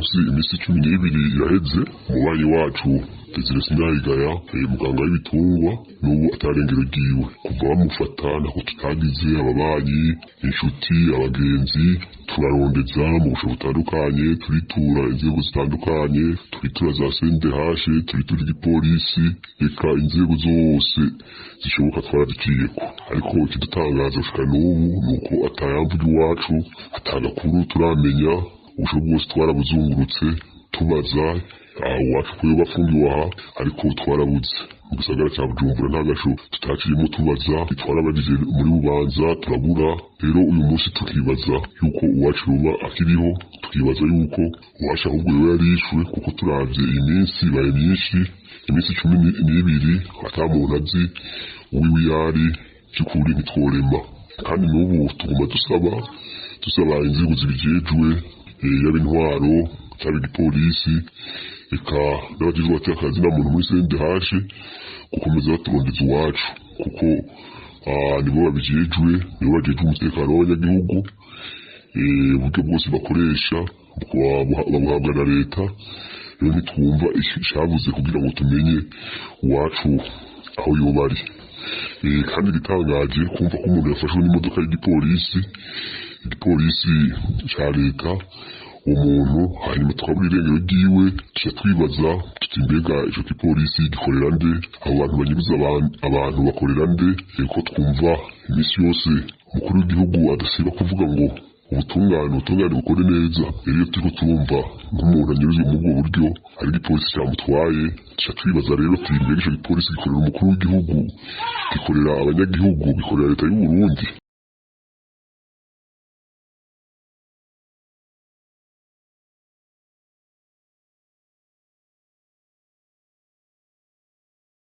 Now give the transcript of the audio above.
munsi iminsi 12 iraheze umubanyi wacu Desire Sindayigaya muganga w'ibitungwa n'ubu atarengero ryiwe kuva bamufata nako tutagize ababanyi inshuti abagenzi turarondeza mu busho butandukanye turitura inzego zitandukanye turitura za CNDH turitura igipolisi eka inzego zose zishoboka twaradikiyeko ariko ikidutangaza gushika n'ubu nuko atayamvuga iwacu atagakuru turamenya ubusho bwose twarabuzungurutse tubaza wacu kuyo bafungiwe aha ariko twarabuze mu gisagara cya Bujumbura nta gasho tutakirimo tubaza twarabagije muri Bubanza turabura rero uyu munsi tukibaza yuko uwacu ruba akiriho tukibaza yuko uwacu ahubwo yarishwe kuko turavye iminsi baye myinshi iminsi 12 atamuntu azi uwiwe yari cyukuri ntitworema kandi n'ubu tuguma dusaba inzego zibijejwe y'abintwaro cyaba igipolisi eka n'abajejwe batakazi na muntu muri CNDH gukomeza baturondeza iwacu kuko nibo babijejwe nibo bajejwe umutekano w'abanyagihugu uburyo bwose bakoresha babuhabwa na leta rero ntitwumva ishabuze kugira ngo tumenye iwacu aho yoba ari kandi gitangaje kumva ko umuntu yafashwe n'imodoka y'igipolisi ca leta umuntu hanyuma twabura irengero ryiwe twibaza tuti mbega ico gipolisi gikorera nde abo bantu banyuruza abantu bakorera nde ko twumva imisi yose umukuru w'igihugu adasiba kuvuga ngo ubutungane bukore neza rero turiko turumva nk'umuntu anyuruzwa muri ubwo buryo ari igipolisi cyamutwaye twibaza rero tuti mbega ico gipolisi gikorera umukuru w'igihugu gikorera abanyagihugu gikorera leta y'u Burundi